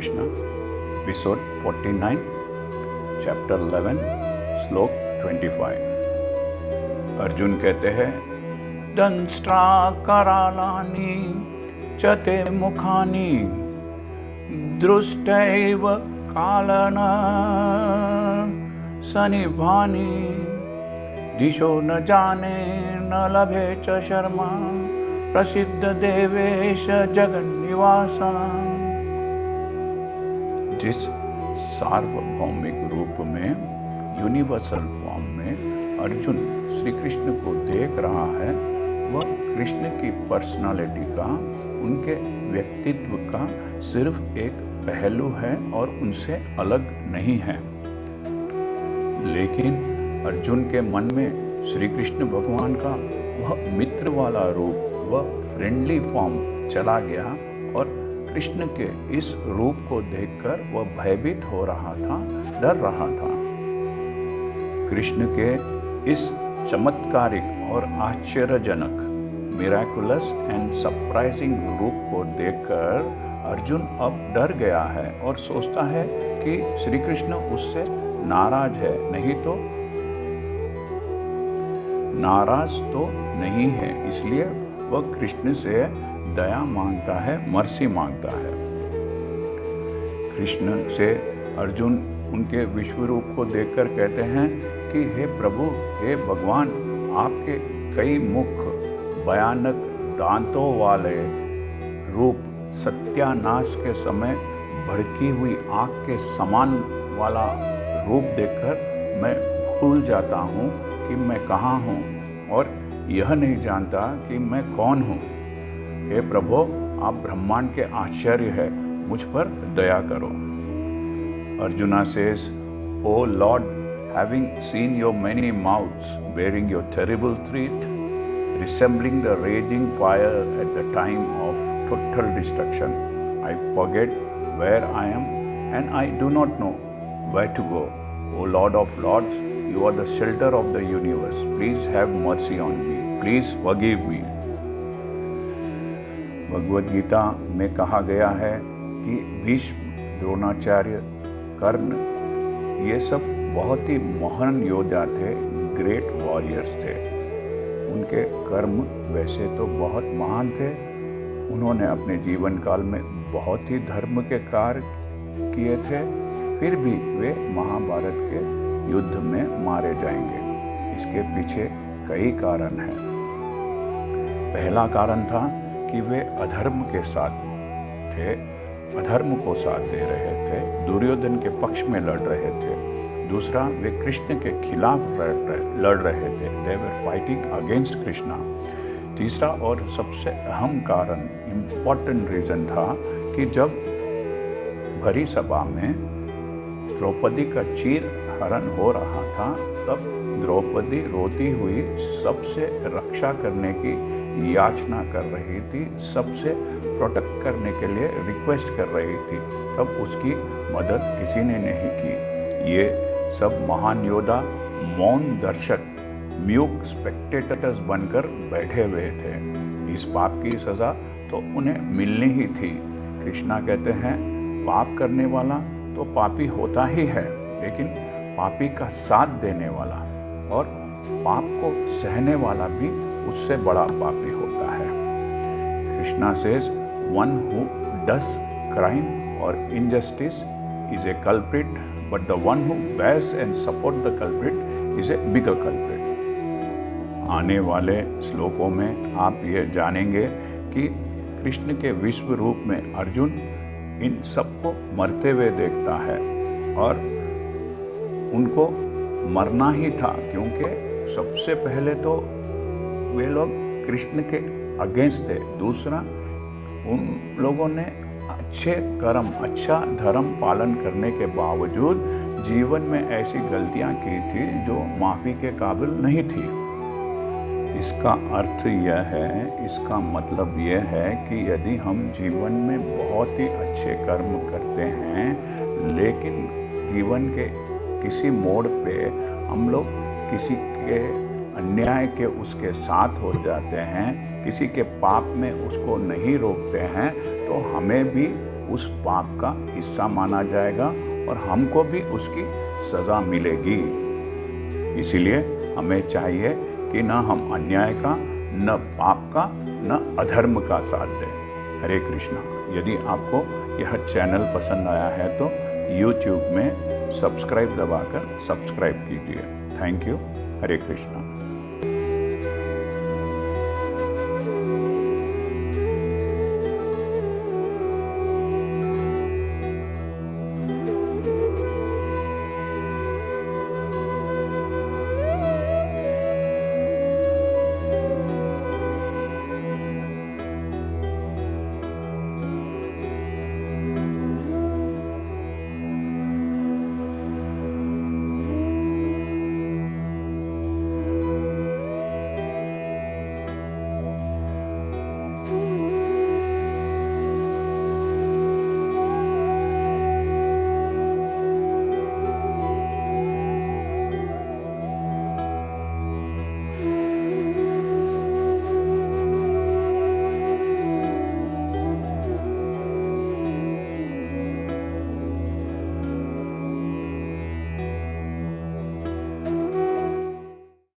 Krishna, episode 49, chapter 11, श्लोक 25। अर्जुन कहते हैं, दंष्ट्रा करालानि च ते मुखानि दृष्टैव कालन सनिभानि दिशो न जाने न लभे च शर्मा प्रसिद्ध देवेश जगन्निवास। जिस सार्वभौमिक रूप में, यूनिवर्सल फॉर्म में अर्जुन श्री कृष्ण को देख रहा है, वह कृष्ण की पर्सनालिटी का, उनके व्यक्तित्व का सिर्फ एक पहलू है और उनसे अलग नहीं है। लेकिन अर्जुन के मन में श्री कृष्ण भगवान का वह मित्र वाला रूप, वह फ्रेंडली फॉर्म चला गया और कृष्ण के इस रूप को देखकर वह भयभीत हो रहा था, डर रहा था। कृष्ण के इस चमत्कारिक और आश्चर्यजनक, मिराकुलस एंड सरप्राइजिंग रूप को देखकर अर्जुन अब डर गया है और सोचता है कि श्री कृष्ण उससे नाराज है, नाराज तो नहीं है, इसलिए वह कृष्ण से दया मांगता है, मर्सी मांगता है। कृष्ण से अर्जुन उनके विश्व रूप को देखकर कहते हैं कि हे प्रभु, हे भगवान, आपके कई मुख, भयानक दांतों वाले रूप, सत्यानाश के समय भड़की हुई आग के समान वाला रूप देखकर मैं भूल जाता हूँ कि मैं कहाँ हूँ और यह नहीं जानता कि मैं कौन हूँ। हे प्रभु, आप ब्रह्मांड के आश्चर्य है, मुझ पर दया करो। Arjuna says, O Lord, having seen your many mouths bearing your terrible threat, resembling the raging fire at the time of total destruction, I forget where I am and I do not know where to go. O Lord of Lords, you are the shelter of the universe. Please have mercy on me. Please forgive me. Bhagavad Gita में कहा गया है कि भीष्म, द्रोणाचार्य, कर्ण, ये सब बहुत ही महान योद्धा थे, ग्रेट वॉरियर्स थे। उनके कर्म वैसे तो बहुत महान थे, उन्होंने अपने जीवन काल में बहुत ही धर्म के कार्य किए थे, फिर भी वे महाभारत के युद्ध में मारे जाएंगे। इसके पीछे कई कारण हैं। पहला कारण था कि वे अधर्म के साथ थे, अधर्म को साथ दे रहे थे, दुर्योधन के पक्ष में लड़ रहे थे। दूसरा, वे कृष्ण के खिलाफ लड़ रहे थे, दे वर फाइटिंग अगेंस्ट कृष्णा। तीसरा और सबसे अहम कारण, इम्पॉर्टेंट रीज़न था कि जब भरी सभा में द्रौपदी का चीर हरण हो रहा था, तब द्रौपदी रोती हुई सबसे रक्षा करने की याचना कर रही थी, सबसे प्रोटेक्ट करने के लिए रिक्वेस्ट कर रही थी, तब उसकी मदद किसी ने नहीं की। ये सब महान योद्धा मौन दर्शक, म्यूक स्पेक्टेटर्स बनकर बैठे हुए थे। इस पाप की सज़ा तो उन्हें मिलनी ही थी। कृष्णा कहते हैं, पाप करने वाला तो पापी होता ही है, लेकिन पापी का साथ देने वाला और पाप को सहने वाला भी उससे बड़ा पापी होता है। Krishna says, one who does crime और injustice is a culprit, but the one who bears and support the culprit is a bigger culprit. आने वाले श्लोकों में आप ये जानेंगे कि कृष्ण के विश्व रूप में अर्जुन इन सबको मरते हुए देखता है और उनको मरना ही था, क्योंकि सबसे पहले तो वे लोग कृष्ण के अगेंस्ट थे। दूसरा, उन लोगों ने अच्छे कर्म, अच्छा धर्म पालन करने के बावजूद जीवन में ऐसी गलतियां की थी जो माफ़ी के काबिल नहीं थी। इसका अर्थ यह है, इसका मतलब यह है कि यदि हम जीवन में बहुत ही अच्छे कर्म करते हैं, लेकिन जीवन के किसी मोड़ पे हम लोग किसी के अन्याय के उसके साथ हो जाते हैं, किसी के पाप में उसको नहीं रोकते हैं, तो हमें भी उस पाप का हिस्सा माना जाएगा और हमको भी उसकी सज़ा मिलेगी। इसीलिए हमें चाहिए कि न हम अन्याय का, न पाप का, न अधर्म का साथ दें। हरे कृष्णा। यदि आपको यह चैनल पसंद आया है तो YouTube में सब्सक्राइब दबाकर सब्सक्राइब कीजिए। Thank you. हरे कृष्णा।